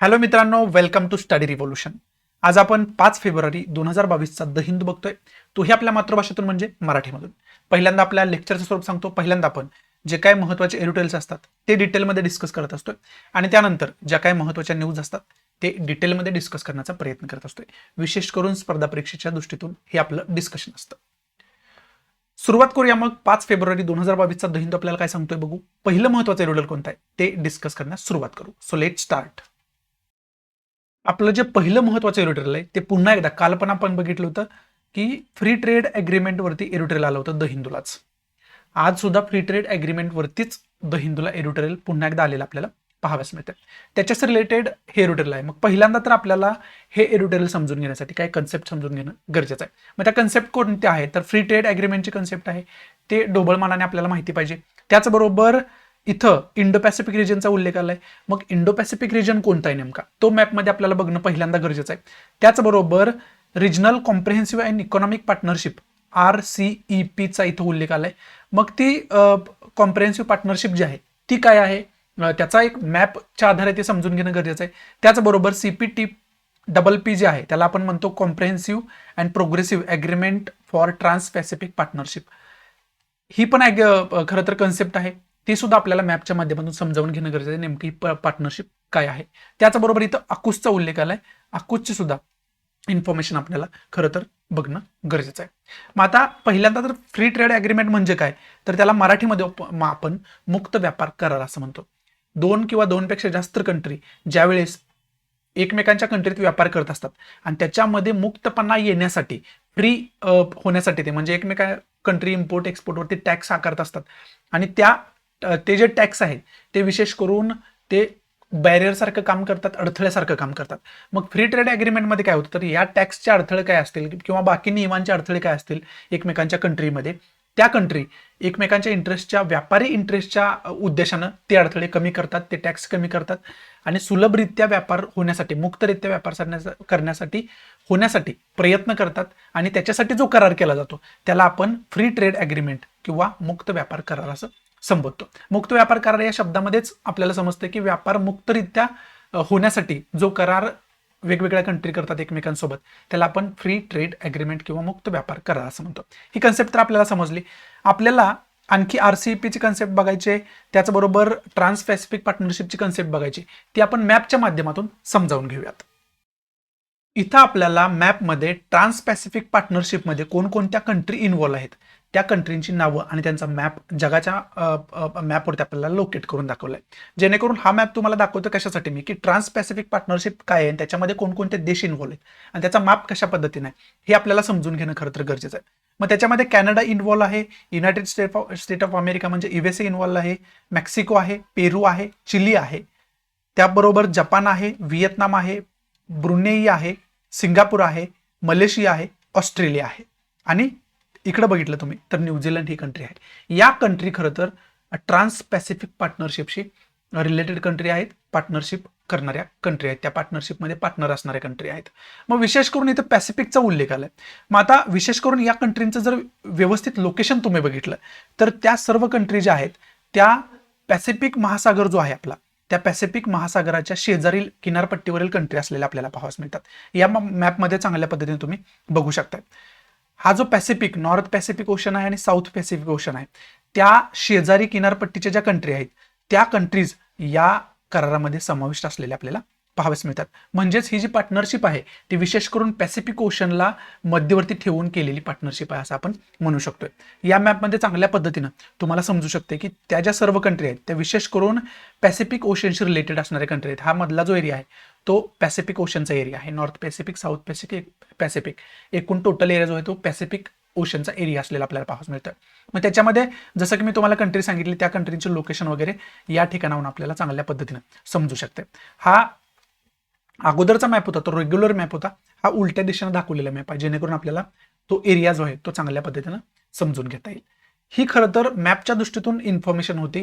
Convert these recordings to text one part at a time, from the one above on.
Hello मित्रांनो, welcome to study revolution. आज आपण 5 फेब्रुवारी 2022चा द हिंदू बघतोय. तोही आपल्या मातृभाषेतून म्हणजे मराठीमधून. पहिल्यांदा आपल्या लेक्चरचं स्वरूप सांगतो. पहिल्यांदा आपण जे काय महत्त्वाचे एडिटोरियल्स असतात ते डिटेलमध्ये डिस्कस करत असतोय आणि त्यानंतर ज्या काही महत्त्वाच्या न्यूज असतात ते डिटेलमध्ये डिस्कस करण्याचा प्रयत्न करत असतोय. विशेष करून स्पर्धा परीक्षेच्या दृष्टीतून हे आपलं डिस्कशन असतं. सुरुवात करूया मग. 5 फेब्रुवारी 2022चा द हिंदू आपल्याला काय सांगतोय बघू. पहिलं महत्त्वाचं एडिटोरियल कोणतं आहे ते डिस्कस करण्यास सुरुवात करू. So let start. आपलं जे पहिलं महत्त्वाचं एडिटोरियल आहे ते पुन्हा एकदा काल पण आपण बघितलं होतं की फ्री ट्रेड ॲग्रीमेंटवरती एडिटोरियल आलं होतं द हिंदूलाच. आज सुद्धा फ्री ट्रेड ॲग्रीमेंटवरतीच द हिंदूला एडिटोरियल पुन्हा एकदा आलेलं आपल्याला पाहाव्यास मिळतं. त्याच्याच रिलेटेड हे एडिटोरियल आहे. मग पहिल्यांदा तर आपल्याला हे एडिटोरियल समजून घेण्यासाठी काय कन्सेप्ट समजून घेणं गरजेचं आहे. मग त्या कन्सेप्ट कोणत्या आहेत तर फ्री ट्रेड ॲग्रीमेंटची कन्सेप्ट आहे ते ढोबळमानाने आपल्याला माहिती पाहिजे. त्याचबरोबर इथं इंडो पॅसिफिक रिजनचा उल्लेख आलाय. मग इंडो पॅसिफिक रिजन कोणता आहे नेमका तो मॅपमध्ये आपल्याला बघणं पहिल्यांदा गरजेचं आहे. त्याचबरोबर regional comprehensive and economic partnership RCEPचा इथं उल्लेख आलाय. मग ती कॉम्प्रिहेन्सिव्ह पार्टनरशिप जी आहे ती काय आहे त्याचा एक मॅपच्या आधारे ते समजून घेणं गरजेचं आहे. त्याचबरोबर CPTPP जे आहे त्याला आपण म्हणतो comprehensive and progressive agreement for trans Pacific partnership. ही पण खरं तर कन्सेप्ट आहे. ती सुद्धा आपल्याला मॅपच्या माध्यमातून समजावून घेणं गरजेचं आहे नेमकी पार्टनरशिप काय आहे. त्याचबरोबर इथं अकुसचा उल्लेख आलाय. अकुसची सुद्धा इन्फॉर्मेशन आपल्याला खरं तर बघणं गरजेचं आहे. मग आता पहिल्यांदा तर फ्री ट्रेड ॲग्रीमेंट म्हणजे काय तर त्याला मराठीमध्ये आपण मुक्त व्यापार करार असं म्हणतो. दोन किंवा दोनपेक्षा जास्त कंट्री ज्यावेळेस एकमेकांच्या कंट्रीत व्यापार करत असतात आणि त्याच्यामध्ये मुक्तपणा येण्यासाठी फ्री होण्यासाठी ते म्हणजे एकमेका कंट्री इम्पोर्ट एक्सपोर्टवरती टॅक्स आकारत असतात आणि ते जे टॅक्स आहेत ते विशेष करून ते बॅरियरसारखं काम करतात, अडथळ्यासारखं काम करतात. मग फ्री ट्रेड ॲग्रीमेंटमध्ये काय होतं तर या टॅक्सचे अडथळे काय असतील किंवा बाकी नियमांचे अडथळे काय असतील एकमेकांच्या कंट्रीमध्ये त्या कंट्री एकमेकांच्या इंटरेस्टच्या व्यापारी इंटरेस्टच्या उद्देशानं ते अडथळे कमी करतात, ते टॅक्स कमी करतात आणि सुलभरित्या व्यापार होण्यासाठी मुक्तरित्या व्यापार होण्यासाठी प्रयत्न करतात आणि त्याच्यासाठी जो करार केला जातो त्याला आपण फ्री ट्रेड ॲग्रीमेंट किंवा मुक्त व्यापार करार असं संबोधतो. मुक्त व्यापार करार या शब्दामध्येच आपल्याला समजतं की व्यापार मुक्तरित्या होण्यासाठी जो करार वेगवेगळ्या कंट्री करतात एकमेकांसोबत त्याला आपण फ्री ट्रेड ॲग्रीमेंट किंवा मुक्त व्यापार करार असं म्हणतो. ही कन्सेप्ट तर आपल्याला समजली. आपल्याला आणखी RCEPची कन्सेप्ट बघायची आहे. त्याचबरोबर ट्रान्स पॅसिफिक पार्टनरशिपची कन्सेप्ट बघायची ती आपण मॅपच्या माध्यमातून समजावून घेऊयात. इथं आपल्याला मॅपमध्ये ट्रान्स पॅसिफिक पार्टनरशिपमध्ये कोणकोणत्या कंट्री इन्व्हॉल्व आहेत त्या कंट्रींची नावं आणि त्यांचा मॅप जगाच्या मॅपवरती आपल्याला लोकेट करून दाखवलं आहे. जेणेकरून हा मॅप तुम्हाला दाखवतो कशासाठी मी की ट्रान्स पॅसिफिक पार्टनरशिप काय आहे त्याच्यामध्ये कोणकोणते देश इन्व्हॉल्व आहेत आणि त्याचा मॅप कशा पद्धतीने आहे हे आपल्याला समजून घेणं खरं तर गरजेचं आहे. मग त्याच्यामध्ये कॅनडा इन्व्हॉल्व आहे, युनायटेड स्टेट ऑफ अमेरिका म्हणजे USA इन्व्हॉल्व आहे, मेक्सिको आहे, पेरू आहे, चिली आहे, त्याबरोबर जपान आहे, व्हिएतनाम आहे, ब्रुनेई आहे, सिंगापूर आहे, मलेशिया आहे, ऑस्ट्रेलिया आहे आणि इकडे बघितलं तुम्ही तर न्यूझीलंड ही कंट्री आहे. या कंट्री खरं तर ट्रान्स पॅसिफिक पार्टनरशिपशी रिलेटेड कंट्री आहेत, पार्टनरशिप करणाऱ्या कंट्री आहेत, त्या पार्टनरशिपमध्ये पार्टनर असणाऱ्या कंट्री आहेत. मग विशेष करून इथं पॅसिफिकचा उल्लेख आलाय. मग आता विशेष करून या कंट्रींचं जर व्यवस्थित लोकेशन तुम्ही बघितलं तर त्या सर्व कंट्री ज्या आहेत त्या पॅसिफिक महासागर जो आहे आपला त्या पॅसिफिक महासागराच्या शेजारील किनारपट्टीवरील कंट्री असलेल्या आपल्याला पाहाव्यास मिळतात. या मॅपमध्ये चांगल्या पद्धतीने तुम्ही बघू शकता. हा जो पॅसिफिक नॉर्थ पॅसिफिक ओशन आहे आणि साऊथ पॅसिफिक ओशन आहे त्या शेजारी किनारपट्टीच्या ज्या कंट्री आहेत त्या कंट्रीज या करारामध्ये समाविष्ट असलेल्या आपल्याला पाहाव्यास मिळतात. म्हणजेच ही जी पार्टनरशिप आहे ती विशेष करून पॅसिफिक ओशनला मध्यवर्ती ठेवून केलेली पार्टनरशिप आहे असं आपण म्हणू शकतोय. या मॅपमध्ये चांगल्या पद्धतीनं तुम्हाला समजू शकते की त्या ज्या सर्व कंट्री आहेत त्या विशेष करून पॅसिफिक ओशनशी रिलेटेड असणाऱ्या कंट्री आहेत. हा मधला जो एरिया आहे तो पॅसिफिक ओशनचा एरिया आहे. नॉर्थ पॅसिफिक, साऊथ पॅसिफिक एकूण टोटल एरिया जो आहे तो पॅसिफिक ओशनचा एरिया असलेला आपल्याला पाहायला मिळतं. मग त्याच्यामध्ये जसं की मी तुम्हाला कंट्री सांगितली त्या कंट्रीचे लोकेशन वगैरे या ठिकाणाहून आपल्याला चांगल्या पद्धतीनं समजू शकते. हा अगोदरचा मॅप होता तो रेग्युलर मॅप होता. हा उलट्या दिशेने दाखवलेला मॅप आहे जेणेकरून आपल्याला तो एरिया जो आहे तो चांगल्या पद्धतीनं समजून घेता येईल. ही खरं तर मॅपच्या दृष्टीतून इन्फॉर्मेशन होती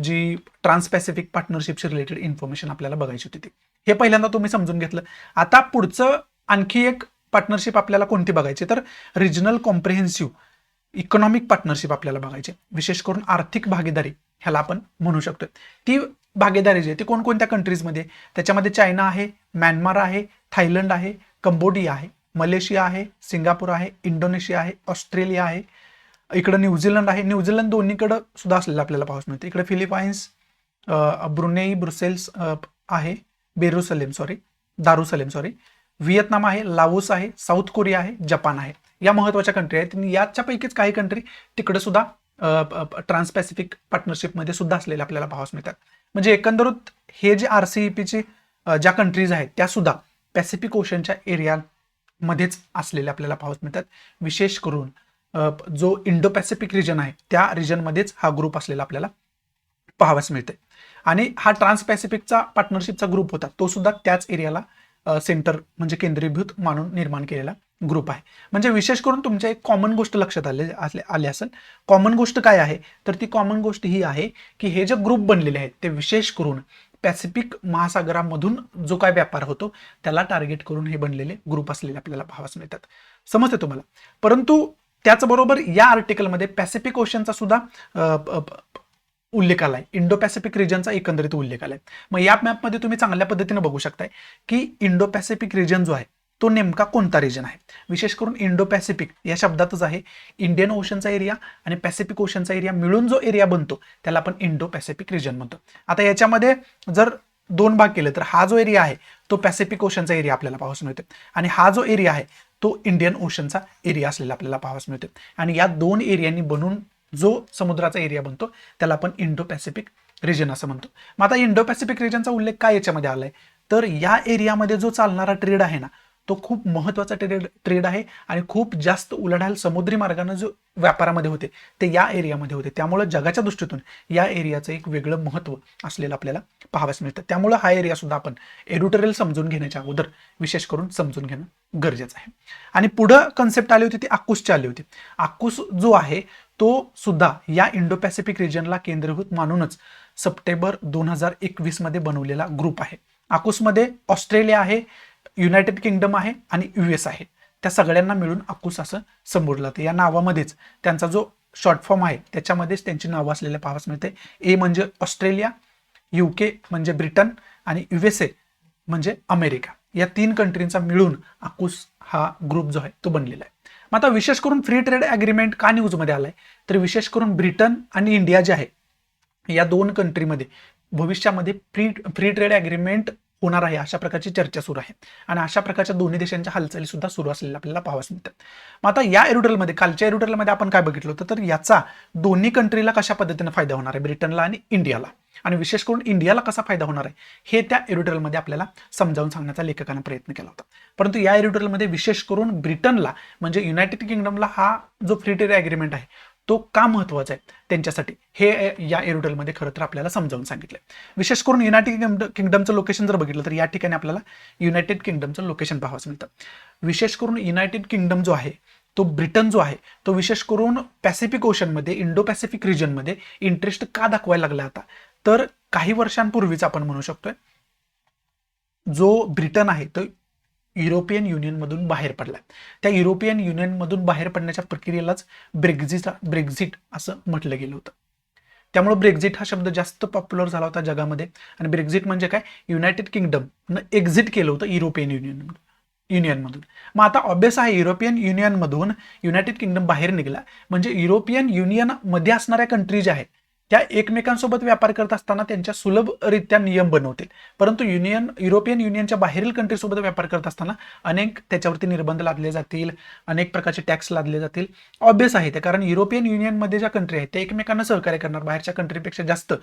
जी ट्रान्स पॅसिफिक पार्टनरशिपशी रिलेटेड इन्फॉर्मेशन आपल्याला बघायची होती. हे पहिल्यांदा तुम्ही समजून घेतलं. आता पुढचं आणखी एक पार्टनरशिप आपल्याला कोणती बघायची तर रिजनल कॉम्प्रिहेन्सिव्ह इकॉनॉमिक पार्टनरशिप आपल्याला बघायची. विशेष करून आर्थिक भागीदारी ह्याला आपण म्हणू शकतो. ती भागीदारी जी आहे ती कोणकोणत्या कंट्रीजमध्ये, त्याच्यामध्ये चायना आहे, म्यानमार आहे, थायलंड आहे, कंबोडिया आहे, मलेशिया आहे, सिंगापूर आहे, इंडोनेशिया आहे, ऑस्ट्रेलिया आहे, इकडं न्यूझीलंड आहे. न्यूझीलंड दोन्हीकडं सुद्धा असलेलं आपल्याला पाहावं मिळतं. इकडे फिलिपाईन्स, ब्रुनेई, ब्रुसेल्स आहे, दारुसलेम सॉरी, व्हिएतनाम आहे, लाओस आहे, साऊथ कोरिया आहे, जपान आहे. या महत्वाच्या कंट्री आहेत. याच्यापैकीच काही कंट्री तिकडे सुद्धा ट्रान्स पॅसिफिक पार्टनरशिपमध्ये सुद्धा असलेले आपल्याला पाहावं मिळतात. म्हणजे एकंदरीत हे जे RCEPचे ज्या कंट्रीज आहेत त्या सुद्धा पॅसिफिक ओशनच्या एरियामध्येच असलेले आपल्याला पाहावं मिळतात. विशेष करून जो इंडो पॅसिफिक रिजन आहे त्या रिजनमध्येच हा ग्रुप असलेला आपल्याला पाहावयास मिळते. आणि हा ट्रान्स पॅसिफिकचा पार्टनरशिपचा ग्रुप होता तो सुद्धा त्याच एरियाला सेंटर म्हणजे केंद्रीभूत मानून निर्माण केलेला ग्रुप आहे. म्हणजे विशेष करून तुमच्या एक कॉमन गोष्ट लक्षात आली असेल. कॉमन गोष्ट काय आहे तर ती कॉमन गोष्ट ही आहे की हे जे ग्रुप बनलेले आहेत ते विशेष करून पॅसिफिक महासागरामधून जो काय व्यापार होतो त्याला टार्गेट करून हे बनलेले ग्रुप असलेले आपल्याला पाहावयास मिळतात. समजते तुम्हाला. परंतु त्याचबरोबर या आर्टिकलमध्ये पॅसिफिक ओशनचा सुद्धा उल्लेख आलाय, इंडो पॅसिफिक रिजनचा एकंदरीत उल्लेख आलाय. मग या मॅपमध्ये तुम्ही चांगल्या पद्धतीने बघू शकताय की इंडो पॅसिफिक रिजन जो आहे तो नेमका कोणता रिजन आहे. विशेष करून इंडो पॅसिफिक या शब्दातच आहे इंडियन ओशनचा एरिया आणि पॅसिफिक ओशनचा एरिया मिळून जो एरिया बनतो त्याला आपण इंडो पॅसिफिक रिजन म्हणतो. आता याच्यामध्ये जर दोन भाग केले तर हा जो एरिया आहे तो पॅसिफिक ओशनचा एरिया आपल्याला पाहावयास मिळतो आणि हा जो एरिया आहे तो इंडियन ओशनचा एरिया असलेला आपल्याला पाहावयास मिळतो. आणि या दोन एरियानी बनून जो समुद्राचा एरिया बनतो त्याला आपण इंडो पॅसिफिक रिजन असं म्हणतो. मग आता इंडो पॅसिफिक रिजनचा उल्लेख काय याच्यामध्ये आलाय तर या एरियामध्ये जो चालणारा ट्रेड आहे ना तो खूप महत्वाचा ट्रेड आहे आणि खूप जास्त उलाढाल समुद्री मार्गाने जो व्यापारामध्ये होते ते या एरियामध्ये होते. त्यामुळे जगाच्या दृष्टीतून या एरियाचं एक वेगळं महत्व असलेलं आपल्याला पाहावयास मिळतं. त्यामुळे हा एरिया सुद्धा आपण एडिटोरियल समजून घेण्याच्या अगोदर विशेष करून समजून घेणं गरजेचं आहे. आणि पुढं कन्सेप्ट आली होती ती आकुसची आली होती. आकुस जो आहे तो सुद्धा या इंडो पॅसिफिक रिजनला केंद्रीभूत मानूनच सप्टेंबर 2021 मध्ये बनवलेला ग्रुप आहे. आकुसमध्ये ऑस्ट्रेलिया आहे, युनायटेड किंगडम आहे आणि US आहे. त्या सगळ्यांना मिळून आकुस असं संबोधलं जातं. या नावामध्येच त्यांचा जो शॉर्ट फॉर्म आहे त्याच्यामध्येच त्यांची नावं असलेल्या पाहावयास मिळते. ए म्हणजे ऑस्ट्रेलिया, UK म्हणजे ब्रिटन आणि USA म्हणजे अमेरिका. या 3 कंट्रींचा मिळून आकुस हा ग्रुप जो आहे तो बनलेला आहे. मग आता विशेष करून फ्री ट्रेड ॲग्रीमेंट का न्यूजमध्ये आलाय तर विशेष करून ब्रिटन आणि इंडिया जे आहे या 2 कंट्रीमध्ये भविष्यामध्ये फ्री ट्रेड ॲग्रीमेंट होणार आहे अशा प्रकारची चर्चा सुरू आहे आणि अशा प्रकारच्या दोन्ही देशांच्या हालचाली सुद्धा सुरू असलेल्या आपल्याला पाहावयास मिळतात. मग आता या एडिटोरियलमध्ये कालच्या एडिटोरियलमध्ये आपण काय बघितलं होतं तर याचा दोन्ही कंट्रीला कशा पद्धतीने फायदा होणार आहे, ब्रिटनला आणि इंडियाला, आणि विशेष करून इंडियाला कसा फायदा होणार आहे हे त्या एडिटोरियलमध्ये आपल्याला समजावून सांगण्याचा लेखकाने प्रयत्न केला होता. परंतु या एडिटोरियलमध्ये विशेष करून ब्रिटनला म्हणजे युनायटेड किंगडमला हा जो फ्री ट्रेड ॲग्रीमेंट आहे तो का महत्वाचा आहे त्यांच्यासाठी हे या एडिटोरियलमध्ये खरं तर आपल्याला समजावून सांगितलं. विशेष करून युनायटेड किंगडमचं लोकेशन जर बघितलं तर या ठिकाणी आपल्याला युनायटेड किंगडमचं लोकेशन पाहावयास मिळतं. विशेष करून युनायटेड किंगडम जो आहे तो ब्रिटन जो आहे तो विशेष करून पॅसिफिक ओशनमध्ये इंडो पॅसिफिक रिजनमध्ये इंटरेस्ट का दाखवायला लागला आता तर काही वर्षांपूर्वीच आपण म्हणू शकतोय जो ब्रिटन आहे तो युरोपियन युनियनमधून बाहेर पडला. त्या युरोपियन युनियनमधून बाहेर पडण्याच्या प्रक्रियेलाच ब्रेक्झिट असं म्हटलं गेलं होतं. त्यामुळे ब्रेक्झिट हा शब्द जास्त पॉप्युलर झाला होता जगामध्ये. आणि ब्रेक्झिट म्हणजे काय, युनायटेड किंगडमनं एक्झिट केलं होतं युरोपियन युनियनमधून. मग आता ऑब्वियस आहे युरोपियन युनियनमधून युनायटेड किंगडम बाहेर निघाला म्हणजे युरोपियन युनियनमध्ये असणाऱ्या कंट्री ज्या आहेत त्या एकमेकांसोबत व्यापार करत असताना त्यांच्या सुलभरित्या नियम बनवतील. परंतु युरोपियन युनियनच्या बाहेरील कंट्रीसोबत व्यापार करत असताना अनेक त्याच्यावरती निर्बंध लादले जातील, अनेक प्रकारचे टॅक्स लादले जातील. ऑब्वियस आहे ते, कारण युरोपियन युनियनमध्ये ज्या कंट्री आहेत त्या एकमेकांना सहकार्य करणार, बाहेरच्या कंट्रीपेक्षा जास्त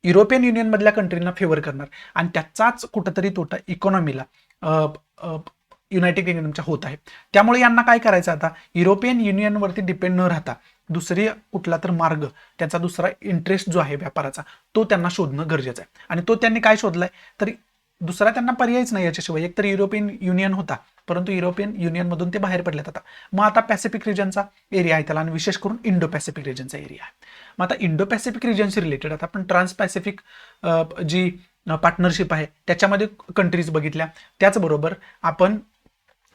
युरोपियन युनियनमधल्या कंट्रींना फेवर करणार आणि त्याचाच कुठंतरी तोटा इकॉनॉमीला युनायटेड किंगडमच्या होत आहे. त्यामुळे यांना काय करायचं आता, युरोपियन युनियनवरती डिपेंड न राहता दुसरी कुठला तर मार्ग, त्यांचा दुसरा इंटरेस्ट जो आहे व्यापाराचा तो त्यांना शोधणं गरजेचं आहे. आणि तो त्यांनी काय शोधलाय तर दुसरा त्यांना पर्यायच नाही याच्याशिवाय. एक तर युरोपियन युनियन होता परंतु युरोपियन युनियनमधून ते बाहेर पडलेत आता. मग आता पॅसिफिक रिजनचा एरिया आहे त्याला आणि विशेष करून इंडो पॅसिफिक रिजनचा एरिया आहे. मग आता इंडो पॅसिफिक रिजनशी रिलेटेड आता आपण ट्रान्स पॅसिफिक जी पार्टनरशिप आहे त्याच्यामध्ये कंट्रीज बघितल्या, त्याचबरोबर आपण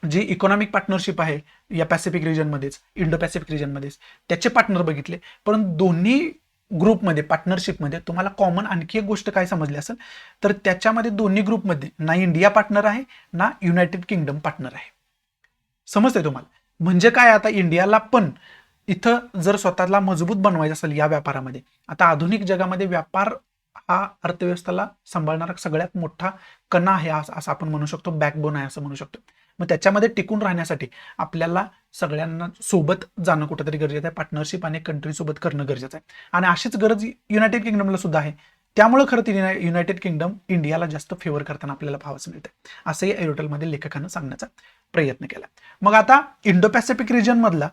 जी इकॉनॉमिक पार्टनरशिप आहे या पॅसिफिक रिजनमध्येच, इंडो पॅसिफिक रिजनमध्येच त्याचे पार्टनर बघितले. परंतु दोन्ही ग्रुपमध्ये पार्टनरशिपमध्ये तुम्हाला कॉमन आणखी एक गोष्ट काय समजली असेल तर त्याच्यामध्ये दोन्ही ग्रुपमध्ये ना इंडिया पार्टनर आहे ना युनायटेड किंगडम पार्टनर आहे. समजतंय तुम्हाला? म्हणजे काय, आता इंडियाला पण इथं जर स्वतःला मजबूत बनवायचं असेल या व्यापारामध्ये, आता आधुनिक जगामध्ये व्यापार हा अर्थव्यवस्थेला सांभाळणारा सगळ्यात मोठा कणा आहे असं आपण म्हणू शकतो, बॅकबोन आहे असं म्हणू शकतो. मग त्याच्यामध्ये टिकून राहण्यासाठी आपल्याला सगळ्यांना सोबत जाणं कुठेतरी गरजेचं आहे, पार्टनरशिप अनेक कंट्री सोबत करणं गरजेचं आहे. आणि अशीच गरज युनायटेड किंगडमला सुद्धा आहे. त्यामुळे खरं ती युनायटेड किंगडम इंडियाला जास्त फेवर करताना आपल्याला पाहावंच मिळतं, असंही एरोटेलमध्ये लेखकानं सांगण्याचा प्रयत्न केला. मग आता इंडो पॅसिफिक रिजन मधला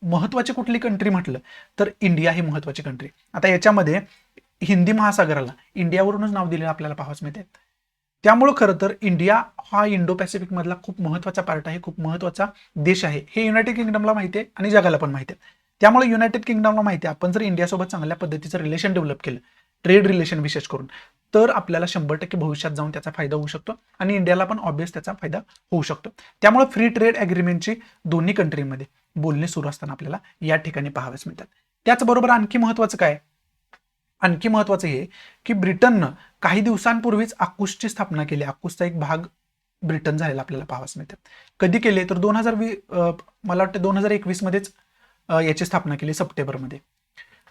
महत्वाची कुठली कंट्री म्हटलं तर इंडिया ही महत्वाची कंट्री. आता याच्यामध्ये हिंदी महासागराला इंडियावरूनच नाव दिलेलं आपल्याला पाहावंच मिळते. त्यामुळं खरं तर इंडिया हा इंडो पॅसिफिक मधला खूप महत्वाचा पार्ट आहे, खूप महत्वाचा देश आहे, हे युनायटेड किंगडमला माहिती आहे आणि जगाला पण माहिती आहे. त्यामुळे युनायटेड किंगडमला माहिती आहे आपण जर इंडियासोबत चांगल्या पद्धतीचं रिलेशन डेव्हलप केलं, ट्रेड रिलेशन विशेष करून, तर आपल्याला 100% भविष्यात जाऊन त्याचा फायदा होऊ शकतो आणि इंडियाला पण ऑब्वियस त्याचा फायदा होऊ शकतो. त्यामुळे फ्री ट्रेड ॲग्रीमेंटची दोन्ही कंट्रीमध्ये बोलणे सुरू असताना आपल्याला या ठिकाणी पाहाव्यास मिळतात. त्याचबरोबर आणखी महत्वाचं काय, आणखी महत्वाचं हे की ब्रिटननं काही दिवसांपूर्वीच आकुशची स्थापना केली. आकुशचा एक भाग ब्रिटन झालेला आपल्याला पाहावयास मिळतं. कधी केले तर मला वाटतं 2021 मध्येच याची स्थापना केली, सप्टेंबरमध्ये.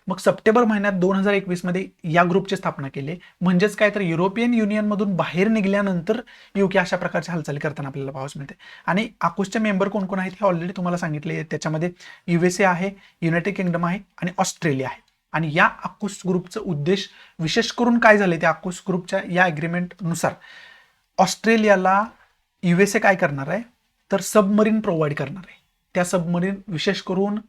मग सप्टेंबर महिन्यात 2021 मध्ये या ग्रुपची स्थापना केली. म्हणजेच काय तर युरोपियन युनियनमधून बाहेर निघाल्यानंतर युके अशा प्रकारच्या हालचाली करताना आपल्याला पाहावयास मिळते. आणि आकुशचे मेंबर कोण कोण आहेत हे ऑलरेडी तुम्हाला सांगितले. त्याच्यामध्ये USA आहे, युनायटेड किंगडम आहे आणि ऑस्ट्रेलिया आहे. आणि या आकुश ग्रुपचं उद्देश विशेष करून काय झाले, त्या आकुश ग्रुपच्या या ॲग्रीमेंटनुसार ऑस्ट्रेलियाला USA काय करणार आहे तर सबमरीन प्रोव्हाइड करणार आहे. त्या सबमरीन विशेष करून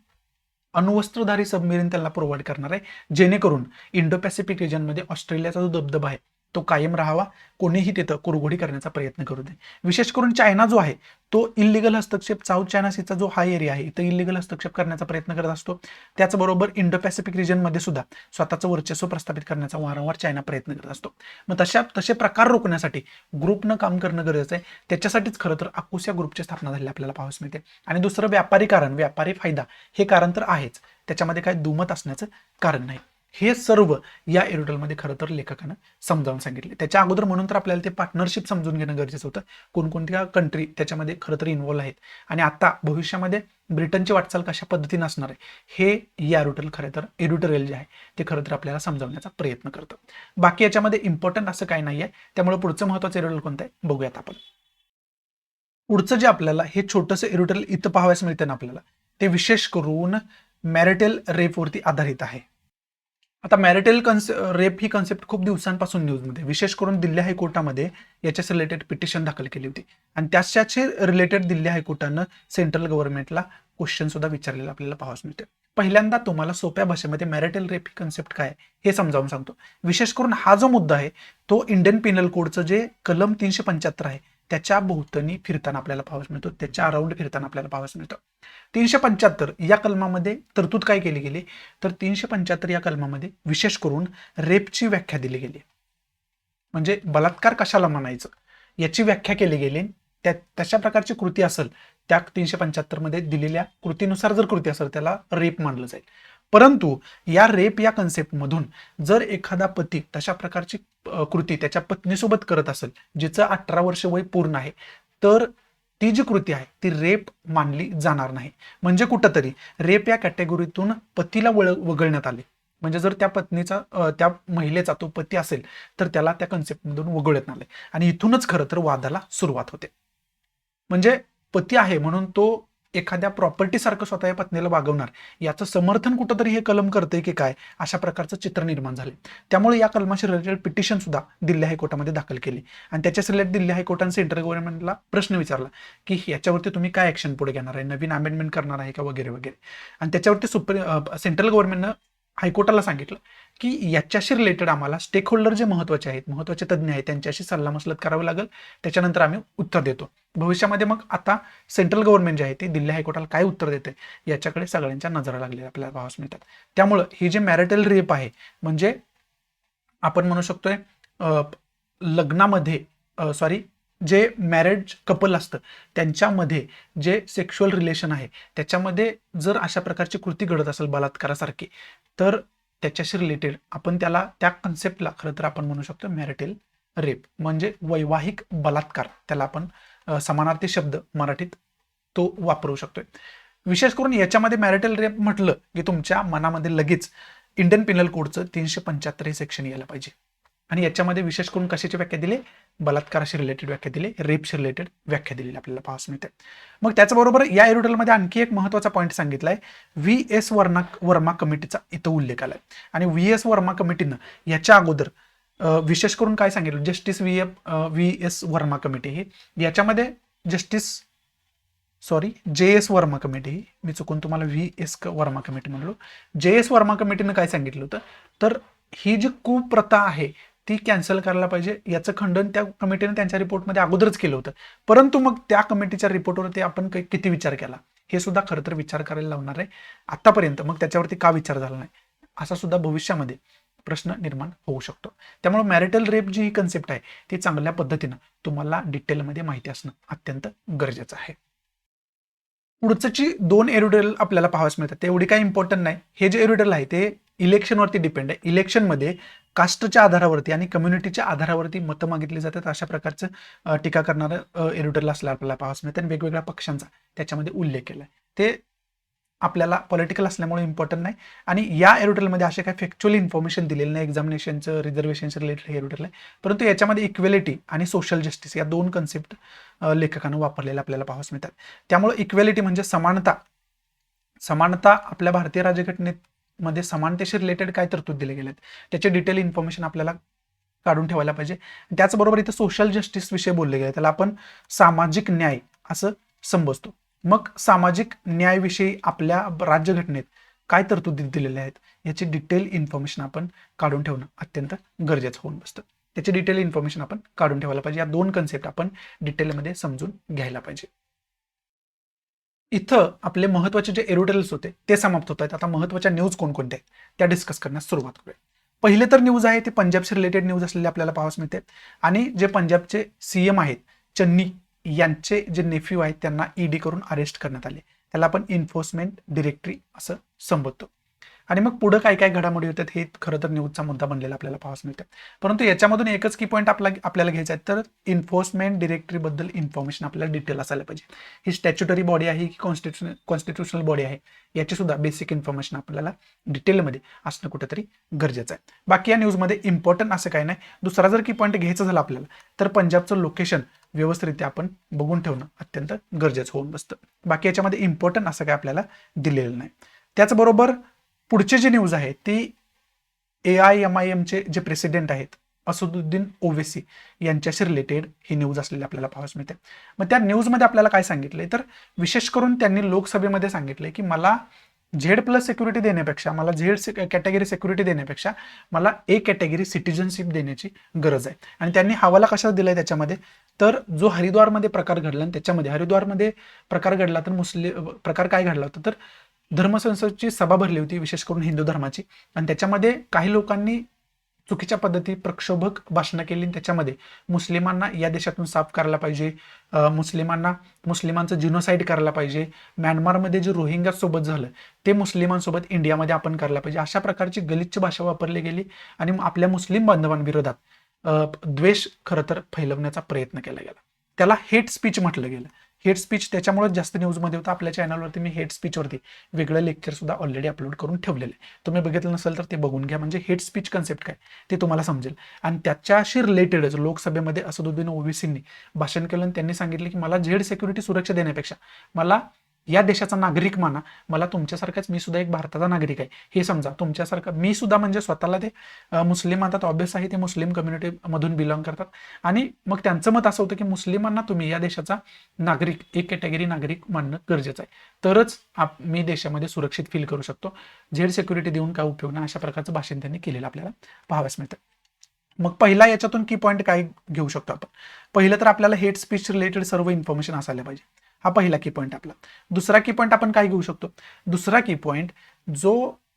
अणुवस्त्रधारी सबमरीन त्यांना प्रोव्हाइड करणार आहे, जेणेकरून इंडो पॅसिफिक रिजनमध्ये ऑस्ट्रेलियाचा जो दबदबा आहे तो कायम राहावा, कोणीही तिथं कुरघोडी करण्याचा प्रयत्न करू नये. विशेष करून चायना जो आहे तो इल्लिगल हस्तक्षेप, साऊथ चायना सीचा जो हा एरिया आहे इथं इल्लिगल हस्तक्षेप करण्याचा प्रयत्न करत असतो. त्याचबरोबर इंडो पॅसिफिक रिजनमध्ये सुद्धा स्वतःचं वर्चस्व प्रस्थापित करण्याचा वारंवार चायना प्रयत्न करत असतो. मग तसे प्रकार रोखण्यासाठी ग्रुपनं काम करणं गरजेचं आहे. त्याच्यासाठीच खरं तर आकुश या ग्रुपची स्थापना झाली आपल्याला पाहावयास मिळते. आणि दुसरं व्यापारी फायदा हे कारण तर आहेच, त्याच्यामध्ये काय दुमत असण्याचं कारण नाही. हे सर्व या एरोटेलमध्ये खरं तर लेखकानं समजावून सांगितले. त्याच्या अगोदर म्हणून तर आपल्याला ते पार्टनरशिप समजून घेणं गरजेचं होतं, कोणकोणत्या कंट्री त्याच्यामध्ये खरं तर इन्व्हॉल्व आहेत आणि आता भविष्यामध्ये ब्रिटनची वाटचाल कशा पद्धतीने असणार आहे हे या एडिटोरियल जे आहे ते खरं तर आपल्याला समजावण्याचा प्रयत्न करतं. बाकी याच्यामध्ये इम्पॉर्टंट असं काही नाही आहे. त्यामुळे पुढचं महत्त्वाचं एडिटोरियल कोणतं आहे बघूयात आपण. पुढचं जे आपल्याला हे छोटंसं एडिटोरियल इथं पाहावयास मिळतं ना आपल्याला, ते विशेष करून मॅरिटल रेपवरती आधारित आहे. आता मॅरिटल रेप ही कन्सेप्ट खूप दिवसांपासून न्यूजमध्ये, विशेष करून दिल्ली हायकोर्टामध्ये याच्याच रिलेटेड पिटिशन दाखल केली होती आणि त्याच्याचे रिलेटेड दिल्ली हायकोर्टानं सेंट्रल गव्हर्नमेंटला क्वेश्चन सुद्धा विचारलेला आपल्याला पाहावयास मिळते. पहिल्यांदा तुम्हाला सोप्या भाषेमध्ये मॅरिटल रेप ही कन्सेप्ट काय हे समजावून सांगतो. विशेष करून हा जो मुद्दा आहे तो इंडियन पिनल कोडचं जे कलम 375 आहे त्याच्या भोवतणी फिरताना आपल्याला पाहावयास मिळतो, त्याच्या अराउंड फिरताना आपल्याला पाहावयास मिळतं. 375 या कलमामध्ये तरतूद काय केली गेली तर 375 या कलमामध्ये विशेष करून रेपची व्याख्या दिली गेली. म्हणजे बलात्कार कशाला म्हणायचं याची व्याख्या केली गेली. तशा प्रकारची कृती असेल त्या 375 मध्ये दिलेल्या कृतीनुसार जर कृती असेल त्याला रेप मानलं जाईल. परंतु या रेप या कन्सेप्टमधून जर एखादा पती तशा प्रकारची कृती त्याच्या पत्नीसोबत करत असेल जिचं 18 वर्ष वय पूर्ण आहे तर ती जी कृती आहे ती रेप मानली जाणार नाही. म्हणजे कुठंतरी रेप या कॅटेगोरीतून पतीला वगळण्यात आले. म्हणजे जर त्या महिलेचा तो पती असेल तर त्याला त्या कन्सेप्टमधून वगळण्यात आले आणि इथूनच खरं तर वादाला सुरुवात होते. म्हणजे पती आहे म्हणून तो एखाद्या प्रॉपर्टी सारखं स्वतः या पत्नीला वागवणार याचं समर्थन कुठंतरी हे कलम करते की काय अशा प्रकारचं चित्र निर्माण झाले. त्यामुळे या कलमाशी रिलेटेड पिटिशन सुद्धा दिल्ली हायकोर्टामध्ये दाखल केली आणि त्याच्याच रिलेटेड दिल्ली हायकोर्टाने सेंट्रल गव्हर्नमेंटला प्रश्न विचारला की याच्यावरती तुम्ही काय ऍक्शन पुढे घेणार आहे, नवीन अमेंडमेंट करणार आहे का वगैरे वगैरे. आणि त्याच्यावरती सेंट्रल गव्हर्नमेंटनं हायकोर्टाला सांगितलं की याच्याशी रिलेटेड आम्हाला स्टेक होल्डर जे महत्वाचे तज्ज्ञ आहेत त्यांच्याशी सल्लामसलत करावं लागेल, त्याच्यानंतर आम्ही उत्तर देतो. भविष्यामध्ये मग आता सेंट्रल गव्हर्नमेंट जे आहे ते दिल्ली हायकोर्टाला काय उत्तर देते याच्याकडे सगळ्यांच्या नजरा लागलेल्या आपल्याला पाहावयास मिळतात. त्यामुळं हे जे मॅरिटल रेप आहे म्हणजे आपण म्हणू शकतोय लग्नामध्ये जे मॅरेज कपल असतं त्यांच्यामध्ये जे सेक्शुअल रिलेशन आहे त्याच्यामध्ये जर अशा प्रकारची कृती घडत असेल बलात्कारासारखी तर त्याच्याशी रिलेटेड आपण त्या कन्सेप्टला खरं तर आपण म्हणू शकतो मॅरिटल रेप, म्हणजे वैवाहिक बलात्कार. त्याला आपण समानार्थी शब्द मराठीत तो वापरू शकतोय. विशेष करून याच्यामध्ये मॅरिटल रेप म्हटलं की तुमच्या मनामध्ये लगेच इंडियन पिनल कोडचं 375 हे सेक्शन यायला पाहिजे. आणि याच्यामध्ये विशेष करून कशाची व्याख्या दिली? बलात्काराशी रिलेटेड व्याख्या दिली, रेपशी रिलेटेड व्याख्या दिलेली आपल्याला पाहायला मिळते. मग त्याचबरोबर या एरुडलमध्ये आणखी एक महत्त्वाचा पॉईंट सांगितलाय, व्ही.एस. वर्मा कमिटीचा इथं उल्लेख आलाय. आणि व्ही.एस. वर्मा कमिटीनं याच्या अगोदर विशेष करून काय सांगितलं? जस्टिस व्ही.एस. वर्मा कमिटी ही याच्यामध्ये जे.एस. वर्मा कमिटी, मी चुकून तुम्हाला व्ही.एस. वर्मा कमिटी म्हणलो. जे.एस. वर्मा कमिटीनं काय सांगितलं होतं? तर ही जी कुप्रथा आहे ती कॅन्सल करायला पाहिजे, याचं खंडन त्या कमिटीने त्यांच्या रिपोर्टमध्ये अगोदरच केलं होतं. परंतु मग त्या कमिटीच्या रिपोर्टवरती आपण किती विचार केला हे सुद्धा खरं तर विचार करायला लावणार आहे आतापर्यंत. मग त्याच्यावरती का विचार झाला नाही असा सुद्धा भविष्यामध्ये प्रश्न निर्माण होऊ शकतो. त्यामुळे मॅरिटल रेप जी ही कन्सेप्ट आहे ती चांगल्या पद्धतीनं तुम्हाला डिटेलमध्ये माहिती असणं अत्यंत गरजेचं आहे. पुढची 2 एरुडल आपल्याला पाहावयास मिळतात, ते एवढी काही इम्पॉर्टंट नाही. हे जे एरुडल आहे ते इलेक्शनवरती डिपेंड आहे. इलेक्शनमध्ये कास्टच्या आधारावरती आणि कम्युनिटीच्या आधारावरती मतं मागितली जातात, अशा प्रकारचं टीका करणारं एरुडल असलं आपल्याला पाहावयास मिळतं. आणि वेगवेगळ्या पक्षांचा त्याच्यामध्ये उल्लेख केला आहे. ते आपल्याला पॉलिटिकल असल्यामुळे इम्पॉर्टंट नाही. आणि या एरुडलमध्ये असे काही फॅक्च्युअल इन्फॉर्मेशन दिलेलं नाही. एक्झामिनेशनचं रिझर्वेशनचं रिलेटेड हे एरुडल आहे. परंतु याच्यामध्ये इक्वेलिटी आणि सोशल जस्टिस या 2 कन्सेप्ट लेखकानं वापरलेल्या आपल्याला पाहावयास मिळतात. त्यामुळे इक्वेलिटी म्हणजे समानता आपल्या भारतीय राज्यघटनेमध्ये समानतेशी रिलेटेड काय तरतूद दिले गेलेत त्याचे डिटेल इन्फॉर्मेशन आपल्याला काढून ठेवायला पाहिजे. त्याचबरोबर इथं सोशल जस्टिस विषय बोलले गेले, त्याला आपण सामाजिक न्याय असं संबोधतो. मग सामाजिक न्यायाविषयी आपल्या राज्यघटनेत काय तरतुदी दिलेल्या आहेत याची डिटेल इन्फॉर्मेशन आपण काढून ठेवणं अत्यंत गरजेचं होऊन बसतं. त्याची डिटेल इन्फॉर्मेशन आपण काढून ठेवायला पाहिजे. या 2 कन्सेप्ट आपण डिटेलमध्ये समजून घ्यायला पाहिजे. इथं आपले महत्त्वाचे जे एरुडल्स होते ते समाप्त होत आहेत. आता महत्त्वाच्या न्यूज कोणकोणत्या आहेत त्या डिस्कस करण्यास सुरुवात करूया. पहिले तर न्यूज आहे ते पंजाबशी रिलेटेड न्यूज असलेले आपल्याला पाहावयास मिळते. आणि जे पंजाबचे सीएम आहेत चन्नी यांचे जे नेफ्यू आहेत त्यांना ईडी करून अरेस्ट करण्यात आले. त्याला आपण एन्फोर्समेंट डायरेक्टरी असं संबोधतो. आणि मग पुढे काय काय घडामोडी होतात हे खरं तर न्यूजचा मुद्दा बनलेला आपल्याला पाहावयास मिळतं. परंतु याच्यामधून एकच की पॉईंट आपल्याला घ्यायचा आहे, तर एन्फोर्समेंट डायरेक्टरी बद्दल इन्फॉर्मेशन आपल्याला डिटेल असायला पाहिजे. ही स्टॅच्युटरी बॉडी आहे की कॉन्स्टिट्युशनल बॉडी आहे याची सुद्धा बेसिक इन्फॉर्मेशन आपल्याला डिटेलमध्ये असणं कुठेतरी गरजेचं आहे. बाकी या न्यूजमध्ये इम्पॉर्टंट असं काही नाही. दुसरा जर की पॉईंट घ्यायचा झाला आपल्याला तर पंजाबचं लोकेशन व्यवस्थितरित्या आपण बघून ठेवणं अत्यंत गरजेचं होऊन बसतं. बाकी याच्यामध्ये इम्पॉर्टंट असं काय आपल्याला दिलेलं नाही. त्याचबरोबर पुढचे जे न्यूज आहे ती AIMIMचे जे प्रेसिडेंट आहेत असदुद्दीन ओवेसी यांच्याशी रिलेटेड ही न्यूज असलेली आपल्याला पाहावयास मिळते. मग त्या न्यूजमध्ये आपल्याला काय सांगितलंय, तर विशेष करून त्यांनी लोकसभेमध्ये सांगितलंय की मला Z+ सिक्युरिटी देण्यापेक्षा, मला Z कॅटेगरी सिक्युरिटी देण्यापेक्षा मला A कॅटेगरी सिटिझनशिप देण्याची गरज आहे. आणि त्यांनी हवाला कशाला दिलाय त्याच्यामध्ये, तर जो हरिद्वारमध्ये प्रकार घडला आणि त्याच्यामध्ये हरिद्वारमध्ये प्रकार घडला तर प्रकार काय घडला होता, तर धर्मसंसदची सभा भरली होती विशेष करून हिंदू धर्माची. आणि त्याच्यामध्ये काही लोकांनी चुकीच्या पद्धती प्रक्षोभक भाषणं केली. त्याच्यामध्ये मुस्लिमांना या देशातून साफ करायला पाहिजे, मुस्लिमांचं जिनोसाईड करायला पाहिजे, म्यानमारमध्ये जे रोहिंग्या सोबत झालं ते मुस्लिमांसोबत इंडियामध्ये आपण करायला पाहिजे, अशा प्रकारची गलिच्छ भाषा वापरली गेली. आणि आपल्या मुस्लिम बांधवांविरोधात द्वेष खरं तर फैलवण्याचा प्रयत्न केला गेला. त्याला हेट स्पीच म्हटलं गेलं. हेट स्पीच त्याच्यामुळे जास्त न्यूजमध्ये होतं. आपल्या चॅनलवरती मी हेट स्पीचवरती वेगळं लेक्चर सुद्धा ऑलरेडी अपलोड करून ठेवलेलं आहे. तुम्ही बघितलं नसेल तर ते बघून घ्या, म्हणजे हेट स्पीच कन्सेप्ट काय ते तुम्हाला समजेल. आणि त्याच्याशी रिलेटेडच लोकसभेमध्ये असदुद्दीन ओवेसींनी भाषण केलं आणि त्यांनी सांगितलं की मला Z सिक्युरिटी सुरक्षा देण्यापेक्षा मला या देशाचा नागरिक माना, मला तुमच्यासारखाच, मी सुद्धा एक भारताचा नागरिक आहे हे समजा, तुमच्यासारखं मी सुद्धा, म्हणजे स्वतःला ते मुस्लिम म्हणतात, ऑब्वियस आहे ते मुस्लिम कम्युनिटीमधून बिलॉंग करतात. आणि मग त्यांचं मत असं होतं की मुस्लिमांना तुम्ही या देशाचा नागरिक, एक कॅटेगरी नागरिक मानणं गरजेचं आहे, तरच मी देशामध्ये सुरक्षित फील करू शकतो. Z सिक्युरिटी देऊन काय उपयोग नाही, अशा प्रकारचं भाषण त्यांनी केलेलं आपल्याला पाहावयास मिळतं. मग पहिला याच्यातून की पॉईंट काय घेऊ शकतो आपण, पहिलं तर आपल्याला हेट स्पीच रिलेटेड सर्व इन्फॉर्मेशन असायला पाहिजे. हा पहिला की पॉईंट आपला. दुसरा की पॉईंट आपण काय घेऊ शकतो, दुसरा की पॉईंट जो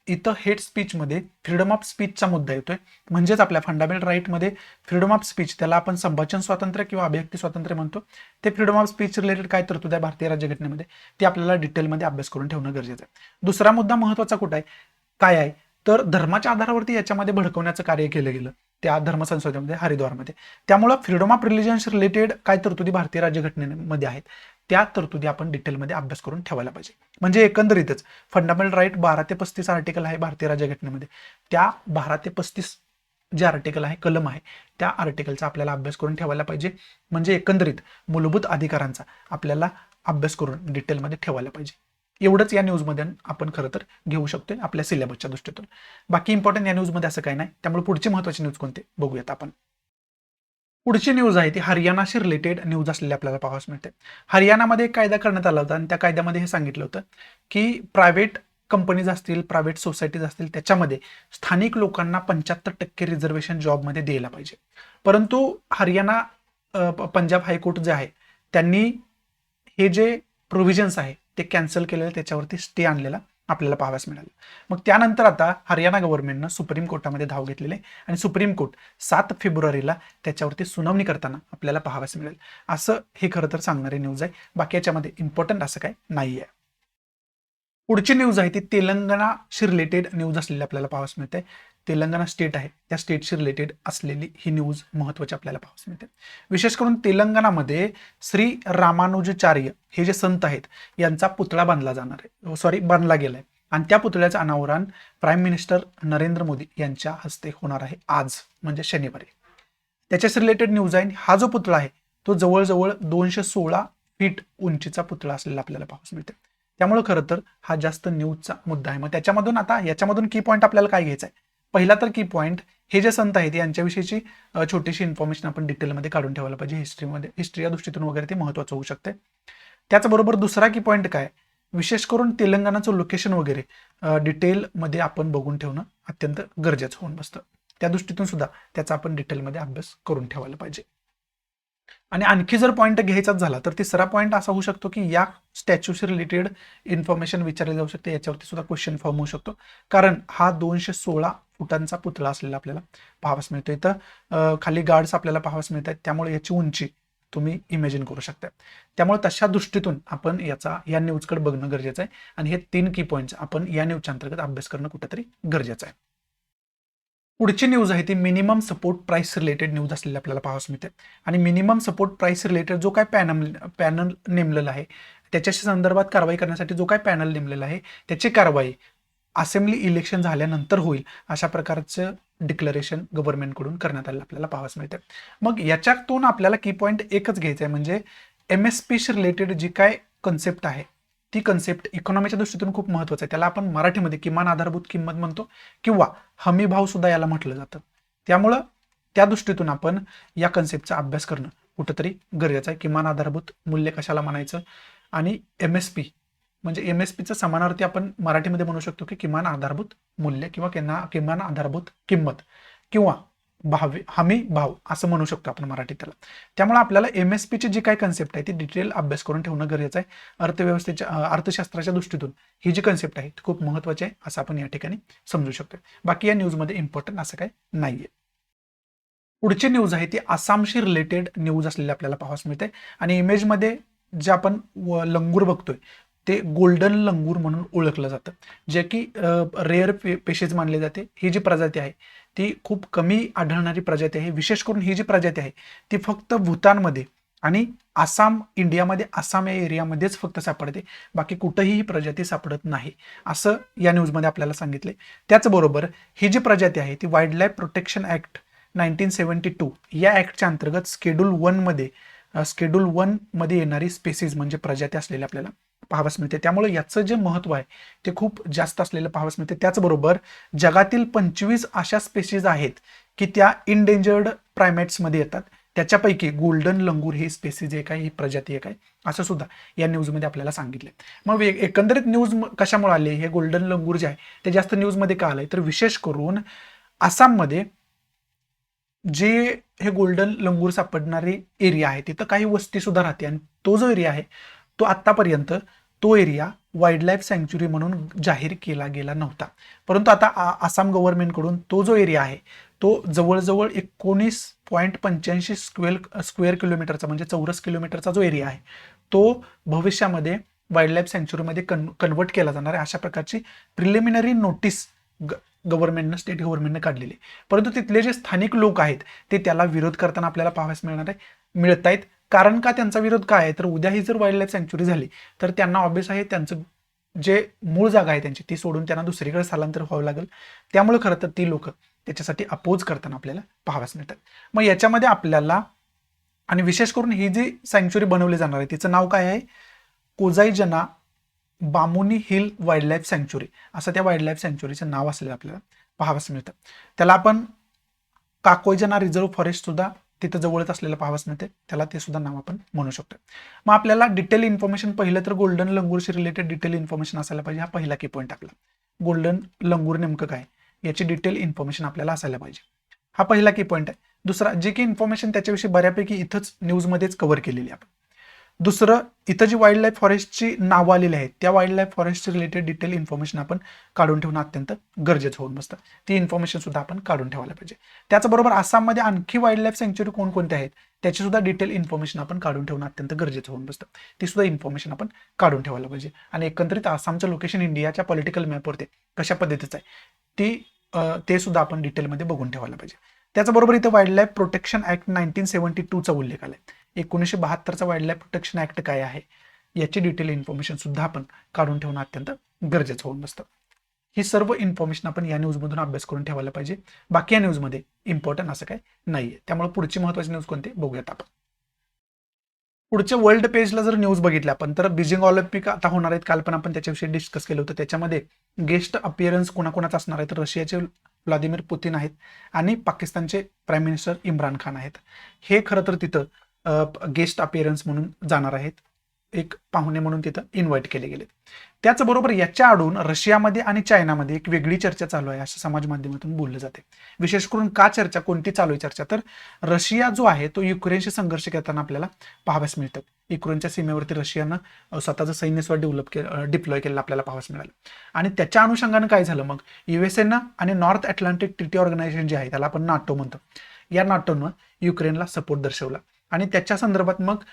इथं हेट स्पीचमध्ये फ्रीडम ऑफ स्पीचचा मुद्दा येतोय, म्हणजेच आपल्या फंडामेंटल राईटमध्ये फ्रीडम ऑफ स्पीच, त्याला आपण संभाषण स्वातंत्र्य किंवा अभिव्यक्ती स्वातंत्र्य म्हणतो, ते फ्रीडम ऑफ स्पीच रिलेटेड काय तरतूद आहे भारतीय राज्यघटनेमध्ये ते आपल्याला डिटेलमध्ये अभ्यास करून ठेवणं गरजेचं आहे. दुसरा मुद्दा महत्त्वाचा कुठं आहे, काय आहे, तर धर्माच्या आधारावरती याच्यामध्ये भडकवण्याचं कार्य केलं गेलं त्या धर्मसंसदेमध्ये हरिद्वारमध्ये. त्यामुळं फ्रीडम ऑफ रिलिजन्स रिलेटेड काय तरतुदी भारतीय राज्यघटनेमध्ये आहेत त्या तरतुदी आपण डिटेलमध्ये अभ्यास करून ठेवायला पाहिजे. म्हणजे एकंदरीतच फंडामेंटल राईट 12 ते 35 आर्टिकल आहे भारतीय राज्यघटनेमध्ये, त्या 12 ते 35 जे आर्टिकल आहे, कलम आहे, त्या आर्टिकलचा आपल्याला अभ्यास करून ठेवायला पाहिजे. म्हणजे एकंदरीत मूलभूत अधिकारांचा आपल्याला अभ्यास करून डिटेलमध्ये ठेवायला पाहिजे. एवढंच या न्यूजमध्ये आपण खरं तर घेऊ शकतोय आपल्या सिलेबसच्या दृष्टीतून. बाकी इम्पॉर्टंट या न्यूजमध्ये असं काही नाही. त्यामुळे पुढची महत्त्वाची न्यूज कोणते बघूयात आपण. पुढची न्यूज आहे ती हरियाणाशी रिलेटेड न्यूज असलेली आपल्याला पाहावयास मिळते. हरियाणामध्ये एक कायदा करण्यात आला होता आणि त्या कायद्यामध्ये हे सांगितलं होतं की प्रायव्हेट कंपनीज असतील, प्रायव्हेट सोसायटीज असतील, त्याच्यामध्ये स्थानिक लोकांना 75% रिझर्वेशन जॉबमध्ये द्यायला पाहिजे. परंतु हरियाणा पंजाब हायकोर्ट जे आहे त्यांनी हे जे प्रोव्हिजन्स आहे ते कॅन्सल केलेलं, त्याच्यावरती स्टे आणलेला आपल्याला पाहावयास मिळालं. मग त्यानंतर आता हरियाणा गव्हर्नमेंटनं सुप्रीम कोर्टामध्ये धाव घेतलेली आहे आणि सुप्रीम कोर्ट 7 फेब्रुवारीला त्याच्यावरती सुनावणी करताना आपल्याला पाहावयास मिळेल. असं हे खरं तर सांगणारी न्यूज आहे. बाकी याच्यामध्ये इम्पॉर्टंट असं काय नाही आहे. पुढची न्यूज आहे ती तेलंगणाशी रिलेटेड न्यूज असलेली आपल्याला पाहावयास मिळते. तेलंगणा स्टेट आहे त्या स्टेटशी रिलेटेड असलेली ही न्यूज महत्त्वाची आपल्याला पाहावयास मिळते. विशेष करून तेलंगणामध्ये श्री रामानुजाचार्य हे जे संत आहेत यांचा पुतळा बांधला जाणार आहे, बांधला गेलाय आणि त्या पुतळ्याचं अनावरण प्राईम मिनिस्टर नरेंद्र मोदी यांच्या हस्ते होणार आहे आज, म्हणजे शनिवारी. त्याच्याशी रिलेटेड न्यूज आहे. हा जो पुतळा आहे तो जवळजवळ 216 फीट उंचीचा पुतळा असलेला आपल्याला पाहावयास मिळते. त्यामुळे खरं तर हा जास्त न्यूजचा मुद्दा आहे. मग त्याच्यामधून आता याच्यामधून की पॉईंट आपल्याला काय घ्यायचा आहे? पहिला तर की पॉईंट, हे जे संत आहेत यांच्याविषयीची छोटीशी इन्फॉर्मेशन आपण डिटेलमध्ये काढून ठेवायला पाहिजे. हिस्ट्री या दृष्टीतून वगैरे ते महत्त्वाचं होऊ शकते. त्याचबरोबर दुसरा की पॉईंट काय, विशेष करून तेलंगणाचं लोकेशन वगैरे डिटेलमध्ये आपण बघून ठेवणं अत्यंत गरजेचं होऊन बसतं. त्या दृष्टीतून सुद्धा त्याचा आपण डिटेलमध्ये अभ्यास करून ठेवायला पाहिजे. आणि आणखी जर पॉईंट घ्यायचाच झाला तर तिसरा पॉईंट असा होऊ शकतो की या स्टॅच्यूशी रिलेटेड इन्फॉर्मेशन विचारली जाऊ शकते, याच्यावरती सुद्धा क्वेश्चन फॉर्म होऊ शकतो. कारण हा 216 फुटांचा पुतळा असलेला आपल्याला पाहावयास मिळतो. इथं खाली गार्ड्स आपल्याला पाहावयास मिळत आहेत, त्यामुळे याची उंची तुम्ही इमॅजिन करू शकता. त्यामुळे तशा दृष्टीतून आपण या न्यूजकडे बघणं गरजेचं आहे आणि हे 3 की पॉईंट्स आपण या न्यूजच्या अंतर्गत अभ्यास करणं कुठेतरी गरजेचं आहे. पुढची न्यूज आहे ती minimum support price related news असलेली आपल्याला पाहावयास मिळते. आणि मिनिमम सपोर्ट प्राइस रिलेटेड जो काय पॅनल नेमलेला आहे, त्याच्याशी संदर्भात कारवाई करण्यासाठी जो काय पॅनल नेमलेला आहे त्याची कारवाई असेंब्ली इलेक्शन झाल्यानंतर होईल, अशा प्रकारचं डिक्लेरेशन गव्हर्नमेंटकडून करण्यात आलेलं आपल्याला पाहावयास मिळते. मग याच्यातून आपल्याला की पॉईंट एकच घ्यायचं आहे, म्हणजे MSPशी रिलेटेड जी काय कन्सेप्ट आहे ती कन्सेप्ट इकॉनॉमीच्या दृष्टीतून खूप महत्त्वाचं आहे. त्याला आपण मराठीमध्ये किमान आधारभूत किंमत म्हणतो किंवा हमी भाव सुद्धा याला म्हटलं जातं. त्यामुळं त्या दृष्टीतून आपण या कन्सेप्टचा अभ्यास करणं कुठंतरी गरजेचं आहे. किमान आधारभूत मूल्य कशाला म्हणायचं आणि MSP म्हणजे MSPचं समानार्थी आपण मराठीमध्ये म्हणू शकतो की किमान आधारभूत मूल्य किंवा किमान आधारभूत किंमत किंवा हमी भाव असं म्हणू शकतो आपण मराठीत त्याला. त्यामुळे आपल्याला MSPची जी काही कन्सेप्ट आहे ती डिटेल अभ्यास करून ठेवणं गरजेचं आहे. अर्थशास्त्राच्या दृष्टीतून ही जी कन्सेप्ट आहे ती खूप महत्त्वाची आहे असं आपण या ठिकाणी समजू शकतो. बाकी या न्यूजमध्ये इम्पॉर्टंट असं काही नाहीये. पुढची न्यूज आहे ती आसामशी रिलेटेड न्यूज असलेली आपल्याला पाहावयास मिळते. आणि इमेजमध्ये जे आपण लंगूर बघतोय ते गोल्डन लंगूर म्हणून ओळखलं जातं, जे की रेअर पेशीज मानले जाते. ही जी प्रजाती आहे ती खूप कमी आढळणारी प्रजाती आहे. विशेष करून ही जी प्रजाती आहे ती फक्त भूतानमध्ये आणि आसाम, इंडियामध्ये आसाम या एरियामध्येच फक्त सापडते, बाकी कुठंही ही प्रजाती सापडत नाही असं या न्यूजमध्ये आपल्याला सांगितले. त्याचबरोबर ही जी प्रजाती आहे ती वाईल्ड लाईफ प्रोटेक्शन ऍक्ट 1972 या ऍक्टच्या अंतर्गत शेड्यूल 1 मध्ये येणारी स्पेसीज म्हणजे प्रजाती असलेली आपल्याला पाहावयास मिळते. त्यामुळे याचं जे महत्त्व आहे ते खूप जास्त असलेलं पाहावयास मिळते. त्याचबरोबर जगातील 25 अशा स्पेसीज आहेत की त्या इनडेंजर्ड प्रायमेट्समध्ये येतात. त्याच्यापैकी गोल्डन लंगूर ही स्पेसीज एक आहे, ही प्रजाती एक आहे असं सुद्धा या न्यूजमध्ये आपल्याला सांगितलं. मग एकंदरीत न्यूज कशामुळे आले, हे गोल्डन लंगूर जे आहे ते जास्त न्यूजमध्ये का आलंय, तर विशेष करून आसाममध्ये जे हे गोल्डन लंगूर सापडणारी एरिया आहे तिथं काही वस्ती सुद्धा राहते आणि तो जो एरिया आहे तो आतापर्यंत तो एरिया वाईल्ड लाईफ सँक्च्युरी म्हणून जाहीर केला गेला नव्हता. परंतु आता आसाम गव्हर्नमेंटकडून तो जो एरिया आहे तो जवळजवळ 19.85 स्क्वेअर किलोमीटरचा म्हणजे चौरस किलोमीटरचा जो एरिया आहे तो भविष्यामध्ये वाईल्ड लाईफ सँक्च्युरीमध्ये कन्वर्ट केला जाणार आहे, अशा प्रकारची प्रिलिमिनरी नोटीस गव्हर्नमेंटनं स्टेट गव्हर्नमेंटनं काढलेली, परंतु तिथले जे स्थानिक लोक आहेत ते त्याला विरोध करताना आपल्याला पाहावयास मिळत आहेत. कारण का त्यांचा विरोध काय आहे, तर उद्या ही जर वाईल्ड लाईफ सँक्च्युरी झाली तर त्यांना ऑब्वियस आहे त्यांचं जे मूळ जागा आहे त्यांची ती सोडून त्यांना दुसरीकडे स्थलांतर व्हावं लागेल. त्यामुळे खरं तर ती लोक त्याच्यासाठी अपोज करताना आपल्याला पाहावयास मिळतात. मग याच्यामध्ये आपल्याला आणि विशेष करून ही जी सँक्च्युरी बनवली जाणार आहे तिचं नाव काय आहे, कोजाईजना बामुनी हिल वाईल्ड लाईफ सँक्च्युरी असं त्या वाईल्ड लाईफ सँक्च्युरीचं नाव असलेलं आपल्याला पाहावयास मिळतं. त्याला आपण काकोयजना रिझर्व्ह फॉरेस्ट सुद्धा तिथं जवळच असलेलं पाहावयास मिळते, त्याला ते सुद्धा नाव आपण म्हणू शकतो. मग आपल्याला डिटेल इन्फॉर्मेशन पहिलं तर गोल्डन लंगूरशी रिलेटेड डिटेल इन्फॉर्मेशन असायला पाहिजे. हा पहिला की पॉईंट आपला, गोल्डन लंगूर नेमकं काय याची डिटेल इन्फॉर्मेशन आपल्याला असायला पाहिजे. हा पहिला की पॉईंट आहे. दुसरा, जे की इन्फॉर्मेशन त्याच्याविषयी बऱ्यापैकी इथंच न्यूजमध्येच कव्हर केलेली आपण. दुसरं, इथं जी वाईल्ड लाईफ फॉरेस्टची नावं आलेली आहेत त्या वाईल्ड लाईफ फॉरेस्टची रिलेटेड डिटेल इन्फॉर्मेशन आपण काढून ठेवणं अत्यंत गरजेचं होऊन बसतं. ती इन्फॉर्मेशन सुद्धा आपण काढून ठेवायला पाहिजे. त्याचबरोबर आसाममध्ये आणखी वाईल्ड लाईफ सँक्च्युरी कोणकोणत्या आहेत त्याची सुद्धा डिटेल इन्फॉर्मेशन आपण काढून ठेवणं अत्यंत गरजेचं होऊन बसतं. ती सुद्धा इन्फॉर्मेशन आपण काढून ठेवायला पाहिजे. आणि एकंदरीत आसामचं लोकेशन इंडियाच्या पॉलिटिकल मॅपवरती कशा पद्धतीचं आहे ते सुद्धा आपण डिटेलमध्ये बघून ठेवायला पाहिजे. त्याचबरोबर इथं वाईल्ड लाईफ प्रोटेक्शन ऍक्ट 1972चा उल्लेख आलाय. 1972चा वाईल्ड लाईफ प्रोटेक्शन ऍक्ट काय आहे याची डिटेल इन्फॉर्मेशन सुद्धा आपण काढून ठेवणं अत्यंत गरजेचं होऊन बसतं. ही सर्व इन्फॉर्मेशन आपण या न्यूजमधून अभ्यास करून ठेवायला पाहिजे. बाकी या न्यूजमध्ये इम्पॉर्टंट असं काय नाहीये. त्यामुळे पुढची महत्त्वाची न्यूज कोणती बघूयात आपण. पुढच्या वर्ल्ड पेजला जर न्यूज बघितल्या आपण तर बीजिंग ऑलिम्पिक आता होणार आहेत. काल पण आपण त्याच्याविषयी डिस्कस केलं होतं. त्याच्यामध्ये गेस्ट अपिअरन्स कोणाकोणाचा असणार आहे तर रशियाचे व्लादिमीर पुतीन आहेत आणि पाकिस्तानचे प्राईम मिनिस्टर इम्रान खान आहेत. हे खरं तर तिथं गेस्ट अपिअरन्स म्हणून जाणार आहेत, एक पाहुणे म्हणून तिथं इन्व्हाइट केले गेले. त्याचबरोबर याच्या आडून रशियामध्ये आणि चायनामध्ये एक वेगळी चर्चा चालू आहे असं समाज माध्यमातून बोललं जाते. विशेष करून का चर्चा, कोणती चालू आहे चर्चा, तर रशिया जो आहे तो युक्रेनशी संघर्ष करताना आपल्याला पाहाव्यास मिळतात. युक्रेनच्या सीमेवरती रशियानं स्वतःचं सैन्य सुद्धा डिप्लॉय केलेलं आपल्याला पाहाव्यास मिळालं. आणि त्याच्या अनुषंगानं काय झालं, मग युएसएनं आणि नॉर्थ अटलांटिक ट्रिटी ऑर्गनायझेशन जे आहे त्याला आपण नाटो म्हणतो, या नाटोनं युक्रेनला सपोर्ट दर्शवला. आणि त्याच्या संदर्भात मग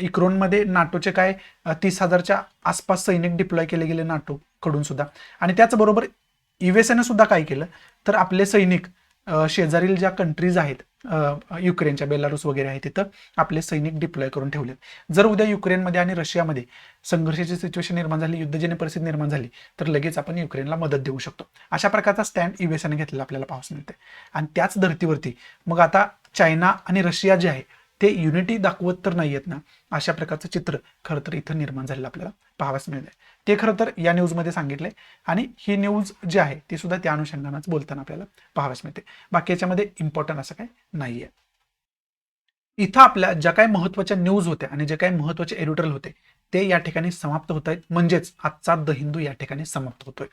युक्रेनमध्ये नाटोचे काय 30,000च्या आसपास सैनिक डिप्लॉय केले गेले नाटो कडून सुद्धा. आणि त्याचबरोबर युएसएनं सुद्धा काय केलं तर आपले सैनिक शेजारील ज्या कंट्रीज आहेत युक्रेनच्या, बेलारूस वगैरे आहे तिथं आपले सैनिक डिप्लॉय करून ठेवले. जर उद्या युक्रेनमध्ये आणि रशियामध्ये संघर्षाची सिच्युएशन निर्माण झाली, युद्धजन्य परिस्थिती निर्माण झाली तर लगेच आपण युक्रेनला मदत देऊ शकतो. अशा प्रकारचा स्टँड युएसएने घेतलेला आपल्याला पाहावयास मिळते. आणि त्याच धर्तीवरती मग आता चायना आणि रशिया जे आहे ते युनिटी दाखवत तर नाही आहेत ना, अशा प्रकारचं चित्र खरं तर इथं निर्माण झालेलं आपल्याला पाहावयास मिळतंय. ते खरं तर या न्यूजमध्ये सांगितलंय आणि ही न्यूज जी आहे ती सुद्धा त्या अनुषंगानेच बोलताना आपल्याला पाहावयास मिळते. बाकी याच्यामध्ये इम्पॉर्टंट असं काय नाहीये. इथं आपल्या ज्या काही महत्त्वाच्या न्यूज होत्या आणि जे काही महत्त्वाचे एडिटोरियल होते ते या ठिकाणी समाप्त होत आहेत. म्हणजेच आजचा द हिंदू या ठिकाणी समाप्त होतोय.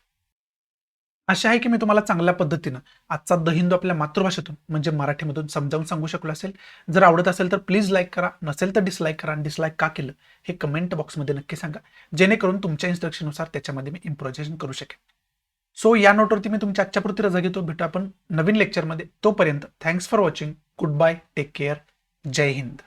अशा आहे की मी तुम्हाला चांगल्या पद्धतीनं आजचा द हिंदू आपल्या मातृभाषेतून म्हणजे मराठीमधून समजावून सांगू शकलो असेल. जर आवडत असेल तर प्लीज लाईक करा, नसेल तर डिसलाईक करा. आणि डिसलाईक का केलं हे कमेंट बॉक्समध्ये नक्की सांगा, जेणेकरून तुमच्या इन्स्ट्रक्शननुसार त्याच्यामध्ये मी इम्प्रोव्हायझेशन करू शकेन. सो या नोटवरती मी तुमच्या आजच्या पुरती रजा घेतो. भेटू आपण नवीन लेक्चरमध्ये. तोपर्यंत thanks for watching. Good bye, take care, जय हिंद.